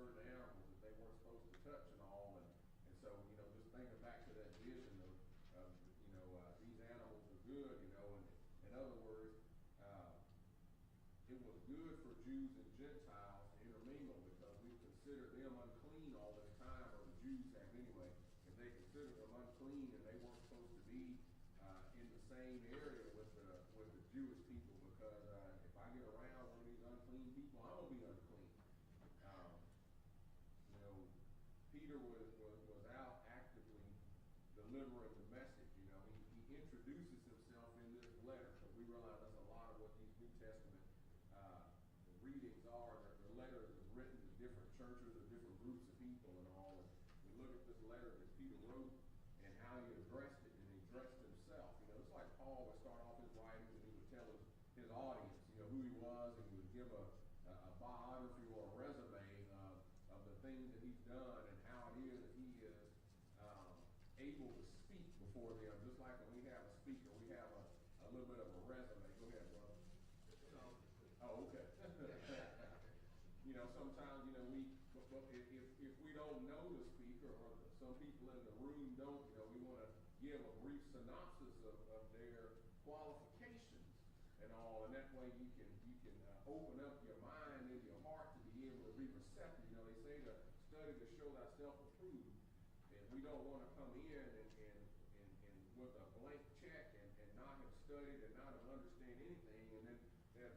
certain animals that they weren't supposed to touch and all. And so, just thinking back to that vision of these animals are good, and in other words, it was good for Jews and Gentiles to intermingle because we considered them unclean all the time, or the Jews have anyway. If they considered them unclean and they weren't supposed to be in the same area with the Jewish people, because if I get around one of these unclean people, I'm gonna be unclean. Peter was out actively delivering the message. He introduces himself in this letter, so we realize that's a lot of what these New Testament readings are. The letter is written to different churches or different groups of people and all. And we look at this letter that Peter wrote and how he addressed it, and he addressed himself. It's like Paul would start off his writings and he would tell his audience, who he was, and he would give a biography or a resume of the things that he's done and how it is that he is able to speak before them. Just like when we have a speaker, we have a little bit of a resume. Go ahead, brother. Oh, okay. Sometimes, if we don't know the speaker, or some people in the room don't, we want to give a brief synopsis of their qualifications and all, and that way you can open up your mind and your heart to be able to be receptive. They say to study to show thyself approved, and we don't want to come in and with a blank check and not have studied and not have understand anything, and then that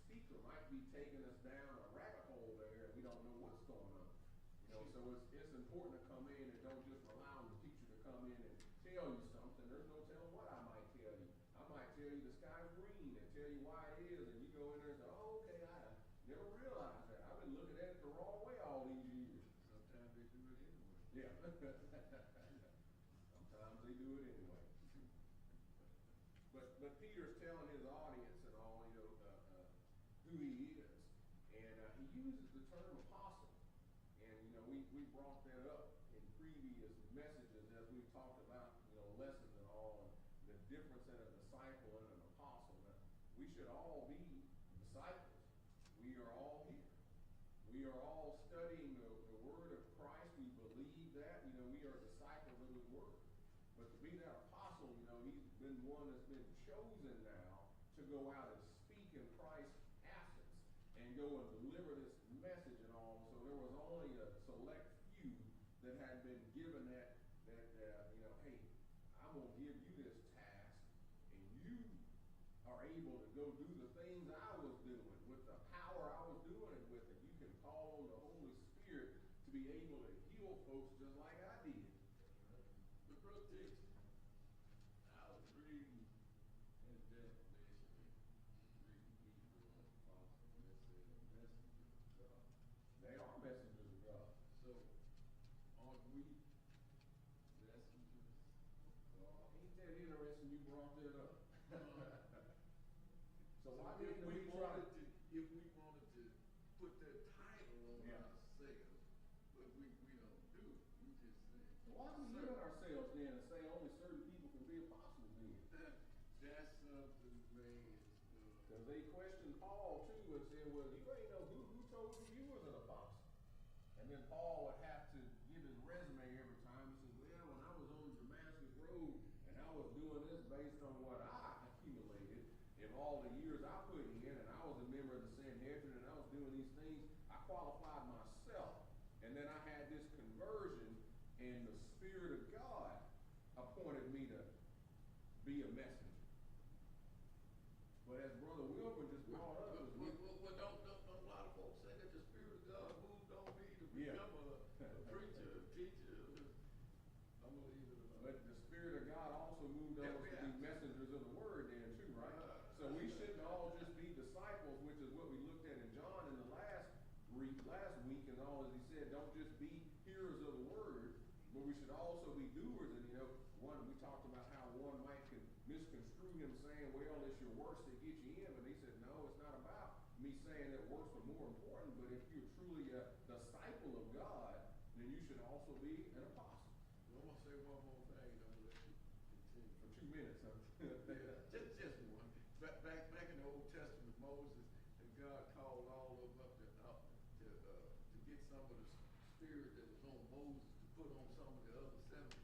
speaker might be taking us down a rabbit hole there, and we don't know what's going on. So it's important to come in and don't just allow the teacher to come in and tell you something. There's no telling what I might tell you. I might tell you the sky's green and tell you why it is, and you go in there and say, oh, okay, I never realized that. I've been looking at it the wrong way all these years. Sometimes they do it anyway. Yeah. Sometimes they do it anyway. But Peter's telling his audience and all, who he is. And he uses the term apostle. And, we brought that up in previous messages as we talked about, lessons and all, and the difference in a disciple and an apostle. Now, we should all be disciples. We are all here. We are all studying the word of Christ. We believe that. We are disciples of his word. But to be that apostle, he's been one that's been chosen now to go out and speak in Christ's absence and go and deliver this message and all. So there was only a select few that had been given that hey, I'm going to give you this task, and you are able to go do the things I was doing with the power I was doing it with, and you can call on the Holy Spirit to be able to heal folks just like I did. But brother Dixon, I was reading in definition, reading Hebrew and apostle, and it said messengers of God. They are messengers of God. So, aren't we messengers of God? Ain't that interesting you brought that up? So why if didn't we we try wanted to put that title on ourselves, but we don't do it. We just say. Why do we limit ourselves then and say only certain people can be apostles then? That's something, man. Because they questioned Paul too and said, well, you ain't know who told you was an apostle. And then Paul would have to give his resume every time. He said, well, when I was on the Damascus Road and I was doing this based on what I accumulated in all the years I put in, and I was a member of the Sanhedrin and I was doing these things, I qualified myself. And then I had this conversion, and the Spirit of God appointed me to be a messenger. But as Brother Wilbur just brought up, don't a lot of folks say that the Spirit of God moved on me to become a preacher, a teacher? I'm gonna leave it alone. But the Spirit of God also moved on us to be messengers of the Word then too, right? So we shouldn't all just be disciples, which is what we looked at in John in the last week and all, as he said, don't just be hearers of the Word, but we should also be doers. And we talked about how one might misconstrue him saying, well, it's your works that get you in. But he said, no, it's not about me saying that works are more important, but if you're truly a disciple of God, then you should also be an apostle. I want to say one more thing, and I'm going to let you continue. For 2 minutes, huh? Yeah, just one. Back in the Old Testament, Moses and God called all of them up to get some of the spirit that was on Moses to put on some of the other 70,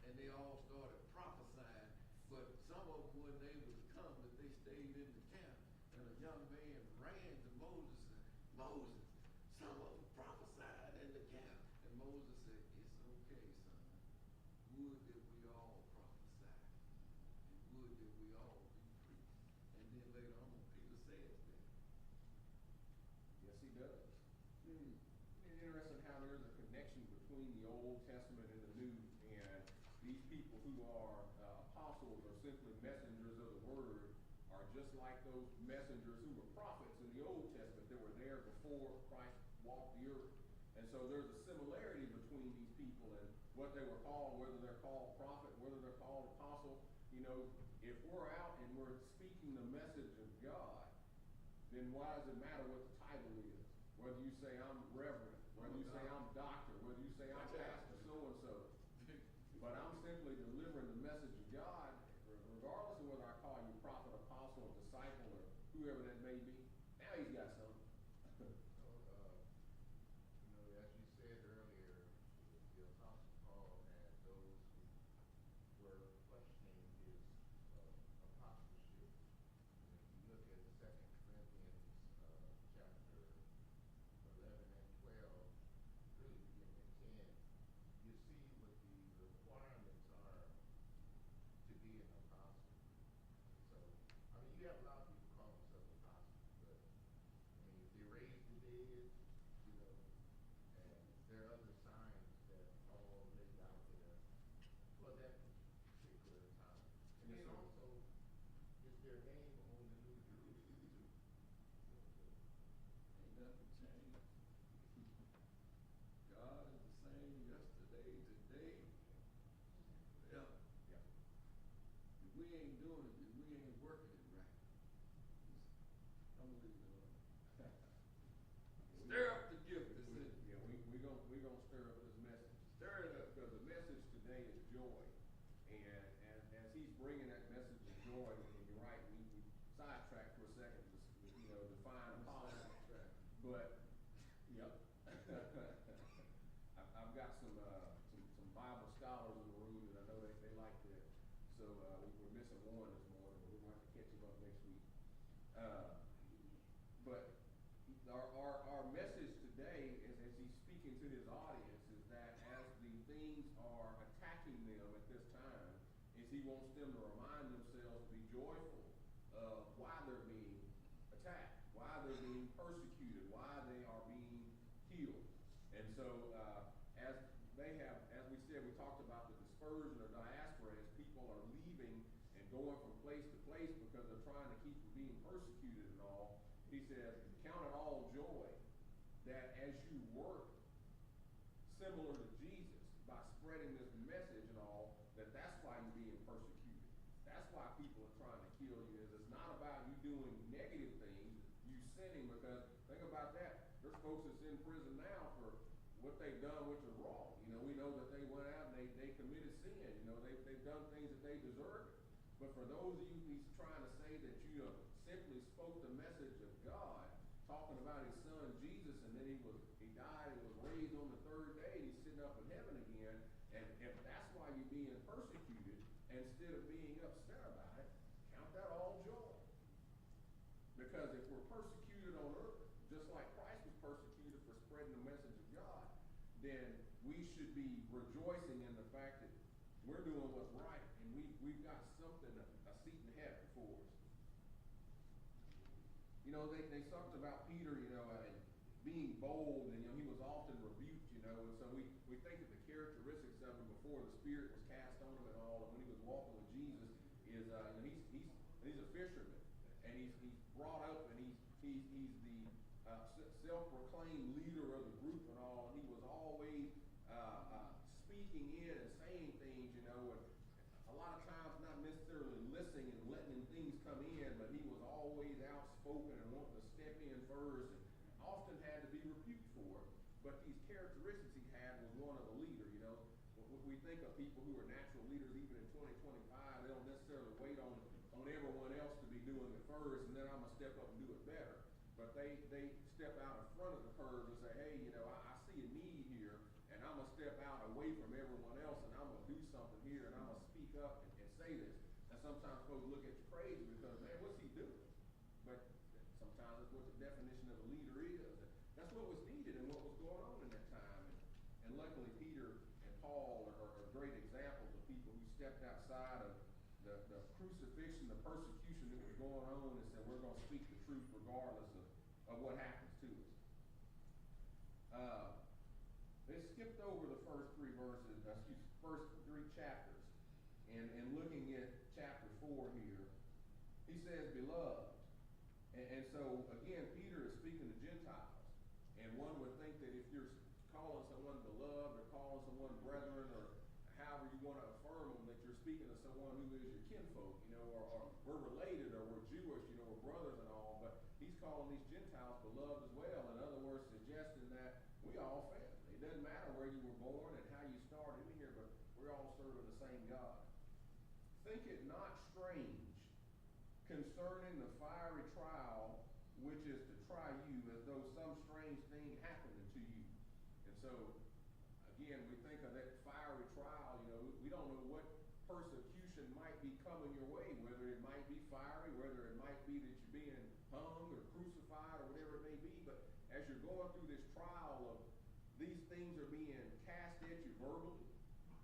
and they all started prophesying. But some of them wasn't able to come, that they stayed in the camp. And a young man ran to Moses and said, Moses, some of them prophesied in the camp. And Moses said, it's okay, son. Would that we all prophesy. And would that we all be priests. And then later on, Peter says that. Yes, he does. It's interesting how there's a connection between the Old Testament and the New, and these people who are apostles or simply messengers of the word are just like those messengers who were prophets in the Old Testament that were there before Christ walked the earth. And so there's a similarity between these people and what they were called, whether they're called prophet, whether they're called apostle. You know, if we're out and we're speaking the message of God, then why does it matter what the title is? Whether you say I'm reverend, whether you say I'm doctor, whether you say I'm pastor so-and-so. But I'm simply delivering the message of God, regardless of whether I call you prophet, apostle, disciple, or whoever that may be. Now he's got something. So, as you said earlier, the Apostle Paul had those who were questioning his apostleship. And if you look at 2 Corinthians chapter 11 and 12, really beginning at 10, you see what the requirements are to be an apostle. So, I mean, you have a lot of people call themselves apostles, but I mean, if they raise the dead, you know, and there are other signs that Paul laid out there for that particular time. And then also, is their name on the New Jerusalem too? Ain't nothing changed. God is the same yesterday, today, forever. Yeah. If we ain't doing it, then we ain't working it right. I'm gonna leave it alone. Stir up the gift that's in it. Yeah, we gonna stir up this message. Stir it up, because the message today is joy. And as he's bringing that message of joy, and you're right, we sidetracked for a second to define apostle. But yep. I've got some Bible scholars in the room, and I know they like that. So we're missing one this morning, but we're gonna have to catch him up next week. But our message today, as he's speaking to his audience, is that as the things are attacking them at this time, is he wants them to remind themselves to be joyful of why they're being attacked, why they're being persecuted, why they are being healed. And so as we said, we talked about the dispersion or diaspora, as people are leaving and going from place to place because they're trying to keep from being persecuted and all. He says, count it all joy that as you work similar to Jesus by spreading this message and all, that's why you're being persecuted. That's why people are trying to kill you. It's not about you doing negative things, you sinning, because think about that. There's folks that's in prison now for what they've done, which is wrong. We know that they went out and they committed sin. They've done things that they deserve. But for those of you, he's trying to say that you simply spoke the message of God, talking about his son Jesus, and then he died and was raised on the third day, and he's sitting up in heaven again. And if that's why you're being persecuted, instead of being upset about it, count that all joy. Because if we're persecuted on earth, just like Christ was persecuted for spreading the message of God, then we should be rejoicing in the fact that we're doing what's right, and we've got something, a seat in heaven for us. They talked about Peter, being bold, and he was often rebuked, and so we think of the characteristics of him before the Spirit was cast on him and all, and when he was walking with Jesus, is he's a fisherman, and he's brought up, and he's the self-proclaimed leader of the group and all, and he was always speaking in and saying things, and a lot of times not necessarily listening and letting things come in, but he was always outspoken and wanting to step in first, and often had to be rebuked for it. But these characteristics he had was one of a leader. We think of people who are natural leaders even in 2025. They don't necessarily wait on everyone else to be doing it first, and then I'm going to step up and do it better. But they step out in front of the curve and say, hey, I see away from everyone else and I'm gonna do something here and I'm gonna speak up and say this. And sometimes folks look at you crazy because, man, what's he doing? But sometimes that's what the definition of a leader is. That's what was needed and what was going on in that time. And luckily Peter and Paul are great examples of people who stepped outside of the crucifixion, the persecution that was going on, and said, we're going to speak the truth regardless of what happens to us. They skipped over the first first three chapters, and looking at chapter 4 here, he says, beloved. And so, again, Peter is speaking to Gentiles, and one would think that if you're calling someone beloved or calling someone brethren or however you want to affirm them, that you're speaking to someone who is your kinfolk, or we're related or we're Jewish, we're brothers and all, but he's calling these Gentiles beloved as well. In other words, suggesting that we all family. It doesn't matter where you were born and how you started in here, but we're all serving the same God. Think it not strange concerning the fiery trial which is to try you as though some strange thing happened unto you. And so, again, we think of that fiery trial, we don't know what persecution might be coming your way, whether it might be fiery, whether it might be that you're being hung or crucified or whatever it may be, but as you're going through this trial of these things are being cast at you verbally,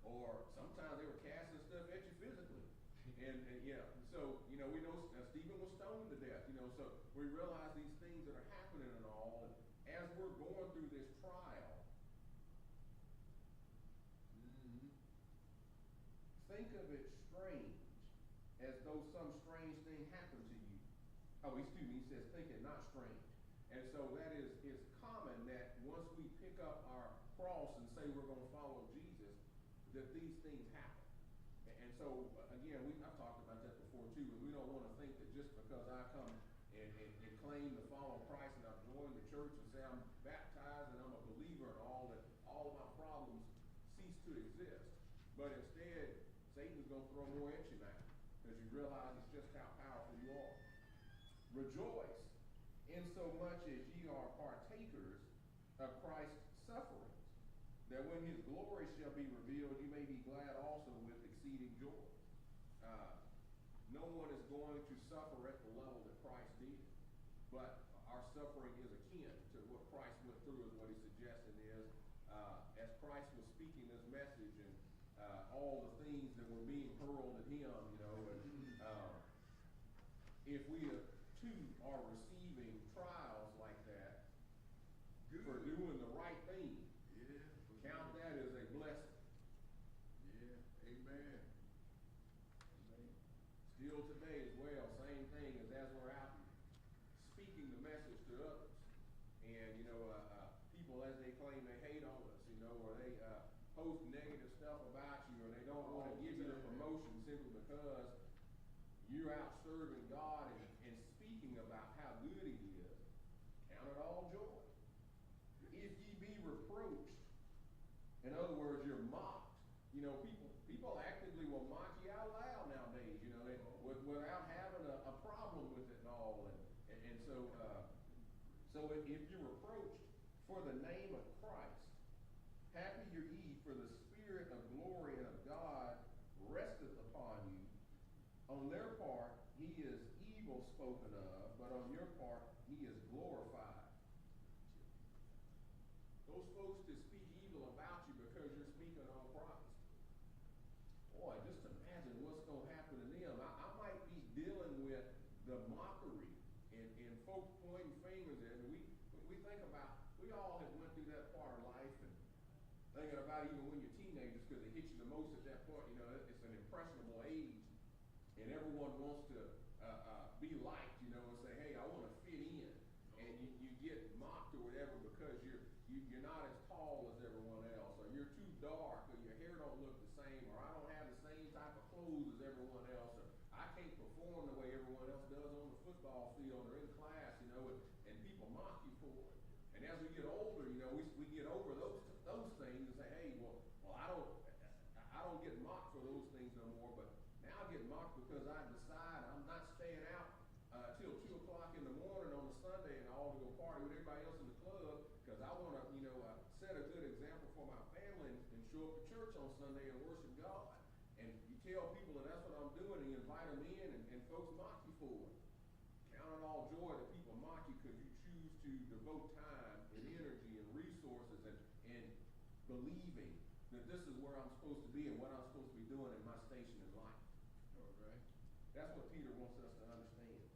or sometimes they were casting stuff at you physically. And so, we know Stephen was stoned to death, so we realize these things that are happening and all, and as we're going through this trial, think of it strange as though some strange thing happened to you. He says, think it not strange. And so that is common that once we pick up our cross and say we're going to follow Jesus, that these things happen. And so, again, I've talked about that before too, and we don't want to think that just because I come and claim to follow Christ and I've joined the church and say I'm baptized and I'm a believer and all, that all of my problems cease to exist. But instead, Satan's going to throw more at you now because you realize it's just how powerful you are. Rejoice in so much as ye are partakers of Christ's sufferings, that when his glory shall be revealed, you may be glad also with exceeding joy. No one is going to suffer at the level that Christ did, but our suffering is akin to what Christ went through, is what he's suggesting is, as Christ was speaking this message and all the things that were being hurled at him, and if we too are receiving trials like that, Good. For doing the right thing, Yeah. count that as a blessing. Yeah. Amen. Still today as well, same thing as we're out here speaking the message to others. And, people as they claim they hate on us, or they post negative stuff about you, or they don't want to give you the promotion simply because you're out serving God and speaking about how good he is. Count it all joy. If ye be reproached, in other words, you're mocked. People actively will mock you out loud nowadays, without having a problem with it and all. And so if you're reproached for the name of Christ, happy are ye, for the Spirit of glory and of God resteth upon you. On their part, he is evil spoken of, but on your part, he is glorified. Those folks that speak evil about you because you're speaking on Christ, boy, just imagine what's going to happen to them. I might be dealing with the mockery and folks pointing fingers at me. We think about, we all have went through that part of life, and thinking about even when you're teenagers, because it hits you the most at that point. It's an impressionable age, and everyone wants to be liked, and say, hey, I want to fit in, and you get mocked or whatever because you're not as tall as everyone else, or you're too dark, or your hair don't look the same, or I don't have the same type of clothes as everyone else, or I can't perform the way everyone else does on the football field or in class, and people mock you for it. And as we get older, we get over those things and say, hey, well, I don't get mocked for those things no more, but now I get mocked because I decide I'm not staying out till 2 o'clock in the morning on a Sunday and all to go party with everybody else in the club, because I want to, set a good example for my family and show up to church on Sunday and worship God. And you tell people that that's what I'm doing, and you invite them in, and folks mock you for it. Count it all joy that people mock you because you choose to devote time and energy and resources and believing that this is where I'm supposed to be and what I'm supposed to be doing in my station in life. All right. That's what Peter wants us to understand.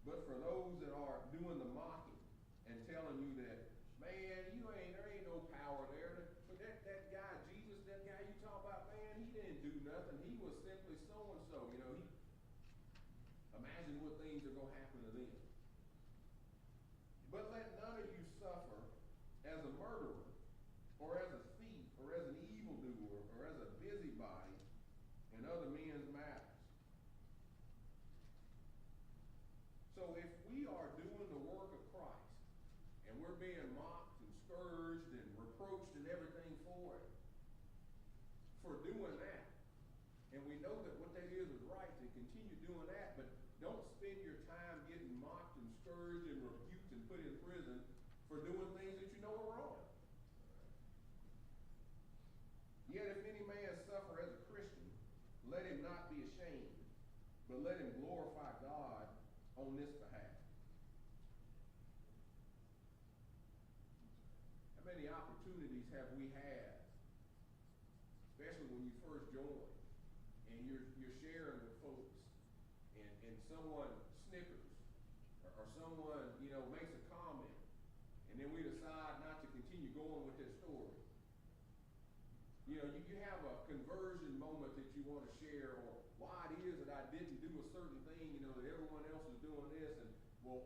But for those that are doing the mocking and telling you that, man, there ain't no power there. But that guy, Jesus, that guy you talk about, man, he didn't do nothing. He was simply so-and-so. Imagine what things are going to happen to them. But let none of you suffer as a murderer, or as a thief, or as an evildoer, or as a busybody in other men's matters. So if we are doing the work of Christ, and we're being mocked and scourged and reproached and everything for it, for doing that, and we know that what that is right, to continue doing that, but don't spend your time getting mocked and scourged and rebuked and put in prison for doing things that you know are wrong. Yet if any man suffer as a Christian, let him not be ashamed, but let him glorify God on this behalf. How many opportunities have we had, especially when you first join, and you're sharing with folks, and someone snickers, or someone, makes a comment, and then we decide not to continue going with that story. You have a conversion moment that you want to share, or why it is that I didn't do a certain thing, that everyone else is doing this, and well,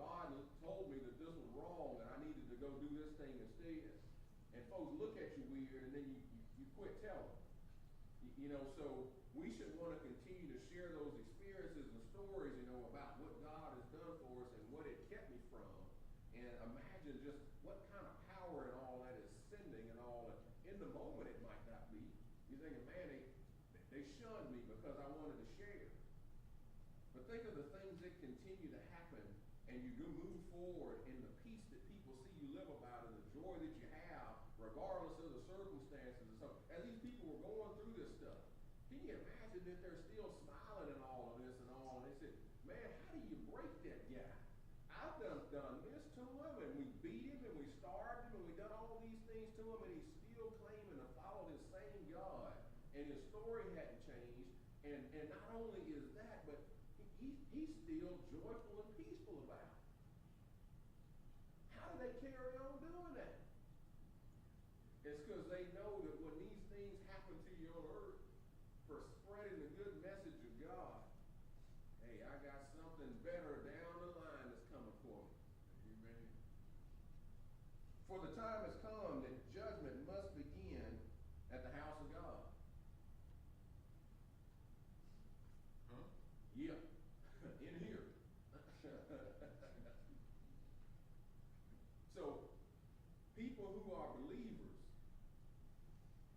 God told me that this was wrong, and I needed to go do this thing instead. And folks look at you weird, and then you quit telling. So we should want to continue to share those experiences and stories, about what God has done for us and what it kept me from. And imagine just what kind of power and all that is sending and all that. In the moment, it might not be. You're thinking, man, they shunned me because I wanted to share. But think of the things that continue to happen, and you move forward in the peace that people see you live about and the joy that you have, regardless of the circumstances. And so, as these people were going through this stuff, can you imagine that they're still smiling in all of this and all? And they said, man, how do you break that guy? I've done this to him, and we beat him, and we starved him, and we done all these things to him, and he's still claiming to follow this same God, and his story hadn't changed. And not only is that, but he's still joyful and peaceful about it. How do they carry on doing that? It's because they know that when these things happen to you on earth, for spreading the good message of God, hey, I got something better down the line that's coming for me. Amen. For the time has come that judgment must begin at the house of God. Huh? Yeah, in here. So, people who are believers,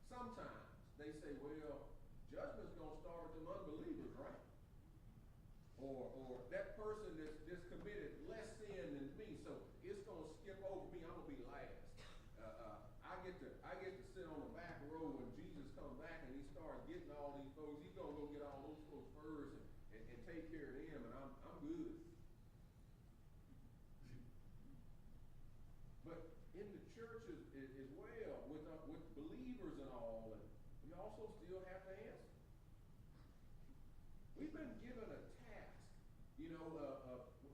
sometimes they say, well, judgment's going to start with them unbelievers, right? Or that person that's committed less sin than me, so it's going to skip over me. I'm going to be last. I get to sit on the back row when Jesus comes back and he starts getting all these folks. He's going to go get all those folks first and take care of them, and I'm good. But in the churches as well, with believers and all, and we also still have to answer. We've been given a task,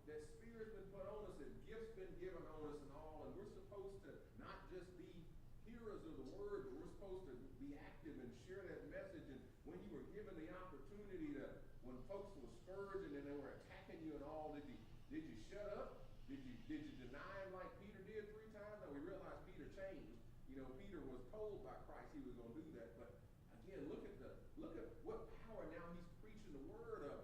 that Spirit's been put on us, that gifts been given on us and all, and we're supposed to not just be hearers of the word, but we're supposed to be active and share that message. And when you were given the opportunity to, when folks were scourging and they were attacking you and all, did you shut up? Did you deny him like Peter did 3 times? Now we realize Peter changed. Peter was told by Christ he was going to do that. But again, look at what power now he's preaching the word of.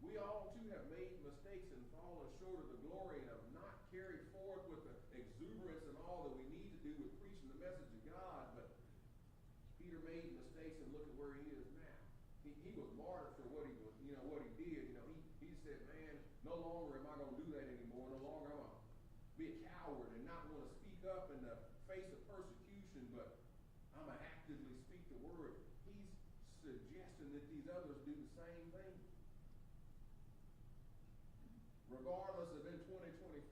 We all too have made mistakes and fallen short of the glory and have not carried forth with the exuberance and all that we need to do with preaching the message of God. But Peter made mistakes, and look at where he is now. He was martyred for what he was, what he did. He said, man, no longer am I going to do that anymore. No longer am I going to be a coward and not want to speak up and to face of persecution, but I'm going to actively speak the word. He's suggesting that these others do the same thing. Regardless of in 2025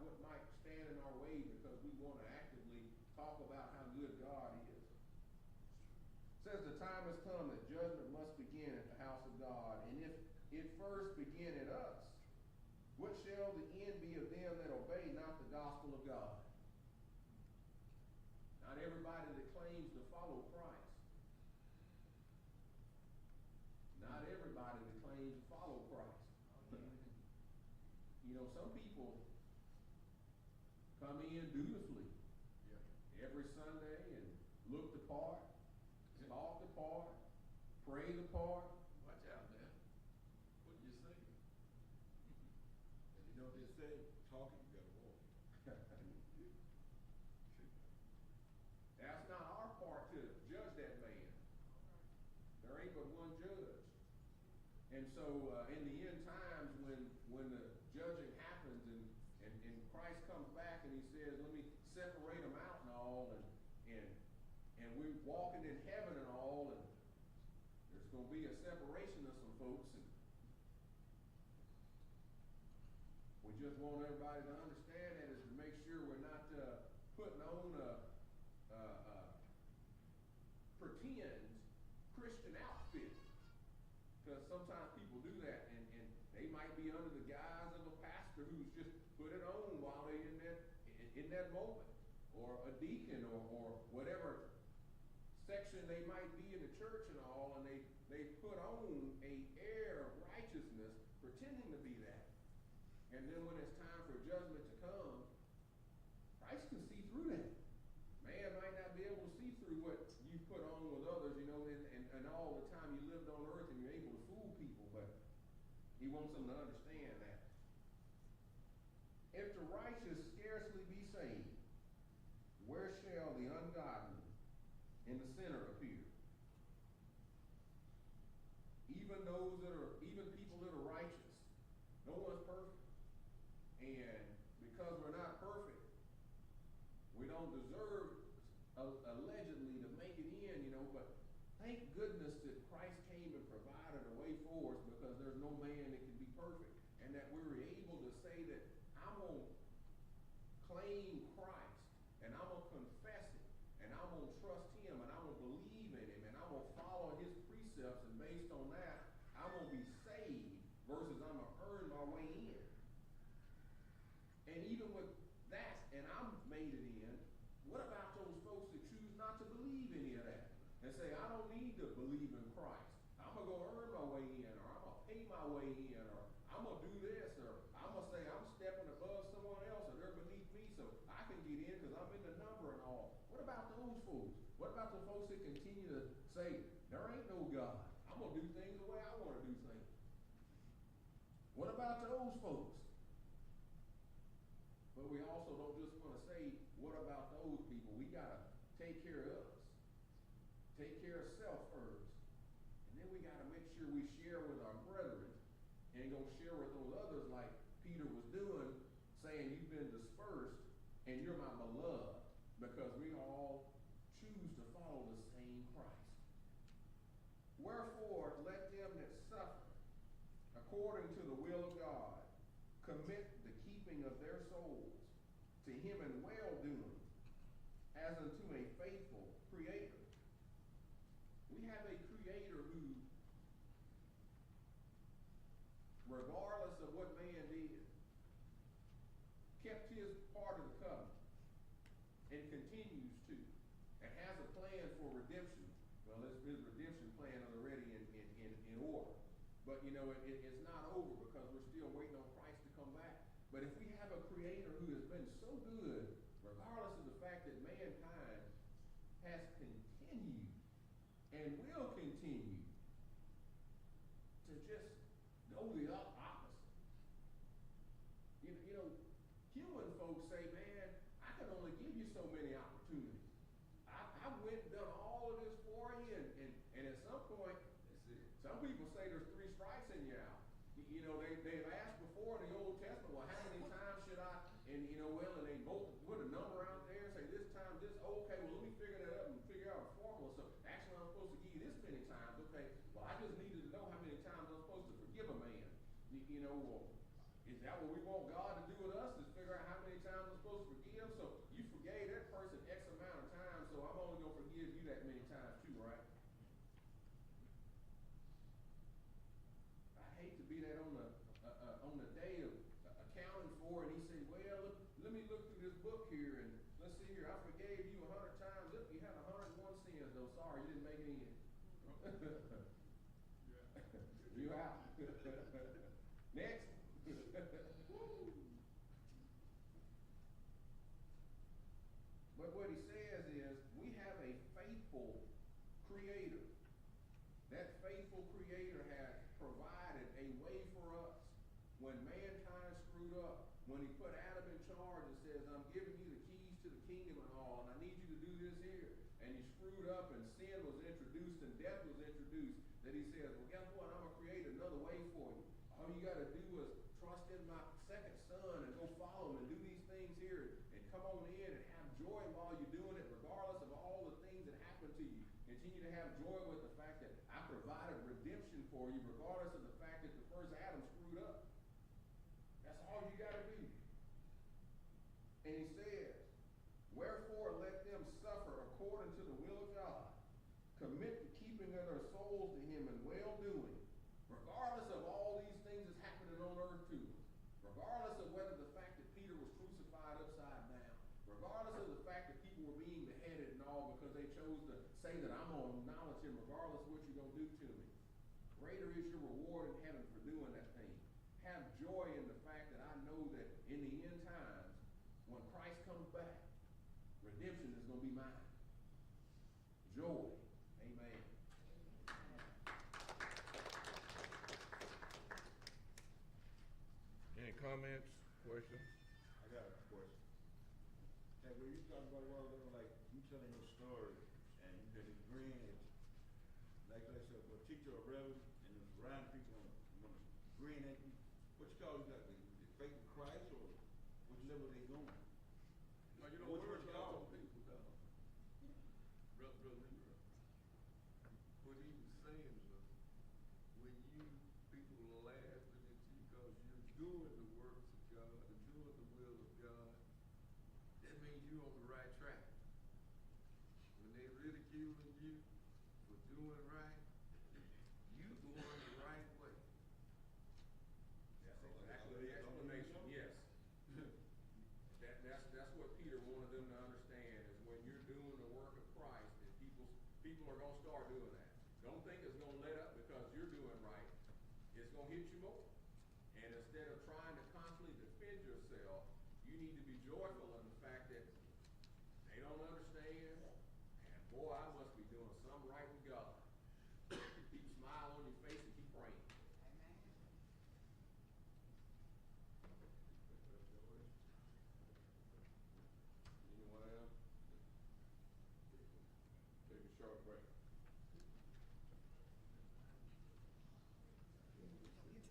what might stand in our way, because we want to actively talk about how good God is. It says the time has come that judgment must begin at the house of God, and if it first begin at us, what shall the end be of them that obey not the gospel of God? Not everybody that claims to follow Christ. Not everybody that claims to follow Christ. You know, some people come in dutifully every Sunday and look the part, talk the part, pray the part. Watch out, man. What are you saying? And you know what they say? Talking, you gotta walk. That's not our part to judge that man. There ain't but one judge. And so in the end times, when the judging happens and Christ comes back and he says, let me separate them out and all, and we're walking in heaven and all, and there's going to be a separation of some folks, and we just want everybody to understand that is to make sure we're not putting on pretend Christian outfit, because sometimes people do that, and they might be under the guise of a pastor who's just put it on while they're in that moment, or a deacon, or whatever section they might be in the church and all, and they put on a air of righteousness pretending to be that. And then when it's time for judgment to come, Christ can see through that. Man might not be able to see through what you put on with others, you know, and all the time you lived on earth and you're able to fool people, but he wants them to understand that. If the righteous scarcely be saved, where shall the ungodly and the sinner appear? Even people that are righteous, no one's perfect. And because we're not perfect, we don't deserve allegedly to make it in, you know, but thank goodness that Christ came and provided a way for us, because there's no man that can be perfect, and that we were able to say that I'm going to claim Christ, and I'm going to confess it, and I'm going to trust him, and I'm going to believe in him, and I'm going to follow his precepts, and based on that, I'm going to be saved versus I'm going to earn my way in. And even with that, and I'm made it in, what about those folks that choose not to believe any of that and say, I don't need to believe in Christ. I'm going to go earn my way in, or I'm going to pay my way in, or I'm going to do this, or I'm going to say I'm stepping above someone else, or they're beneath me so I can get in because I'm in the number and all. What about those folks? What about the folks that continue to say, there ain't no God. I'm going to do things the way I want to do things. What about those folks? But we also don't just want to say, what about those people? We got to take care of us. Take care of self first. And then we got to make sure we share with our brethren and go share with those others like Peter was doing, saying you've been dispersed and you're my beloved, because we all choose to follow the same Christ. Wherefore, let them that suffer according to the will of God commit the keeping of their souls to him in well-doing, as unto a faithful Creator. We have a Creator who, regardless of what man did, kept his part of the covenant and continues to, and has a plan for redemption. Well, his redemption plan is already in order. But, you know, it's not over, because we're still waiting on Christ to come back. But if we have a Creator who has been so good, regardless of the fact that mankind has continued and will continue to just go the opposite. You know, human folks say, man, I can only give you so many opportunities. I went and done all of this for you, and at some point, some people say there's 3 strikes and you're out. You know, they've asked before in the Old Testament, well, how many times should I, and you know, well, and they both put a number out there, say this time times this? Okay, well, let me figure that up and figure out a formula. So actually, I'm supposed to give you this many times. Okay, well, I just needed to know how many times I'm supposed to forgive a man. You know, well, is that what we want God to do with us? Is figure out how many times I'm supposed to forgive? So you forgave that person X amount of times, so I'm only going to forgive you that many times too, right? I hate to be that on the day of accounting for, and he said, well, let me look through this book here, and let's see here, I forgave you 100 times. Look, you had 101 sins, though. Sorry, you didn't make it in. You out. Next. But what he says is, we have a faithful creator. That faithful creator has provided a way for us when mankind screwed up. When he put Adam in charge and says, I'm giving you the keys to the kingdom and all, and I need you to do this here. And he screwed up and sin was introduced and death was introduced. That he says, well, guess what? I'm going to create another way for you. All you got to do is trust in my second son and go follow him and do these things here and come on in and have joy while you're doing it, regardless of all the things that happen to you. Continue to have joy with the fact that I provided redemption for you, regardless of the fact that the first Adam screwed up. That's all you got to do. And he says, wherefore let them suffer according to the will of God. Commit the keeping of their souls to him in well-doing, regardless of all these things that's happening on earth to us. Regardless of whether the fact that Peter was crucified upside down. Regardless of the fact that people were being beheaded and all because they chose to say that I'm going to acknowledge him regardless of what you're going to do to me. Greater is your reward in heaven for doing that thing. Have joy in the fact that I know that in the end times, when Christ comes back, redemption is going to be mine. Joy. Amen. Any comments, questions? I got a question. Hey, when you talking about what like you telling your story and you been agreeing it, like I said, a teacher or reverend and the around people want to agreeing at you. What you call that? The faith in Christ or which level they going? No, you don't What worry you about call? some people, dog. Brother Leroy. What he was saying was, when you people are laughing at you because you're doing the works of God and doing the will of God, that means you're on the right track. When they ridiculing you for doing right, you going the right way. That's exactly the explanation, yes. That's what Peter wanted them to understand is when you're doing the work of Christ, that people are going to start doing that. Don't think it's going to let up because you're doing right. It's going to hit you more. And instead of trying to constantly defend yourself, you need to be joyful in the fact that they don't understand. And boy, I must be doing something right with God. Keep a smile on your face and keep praying. Anyone else? Take a short break. Stay with the ship.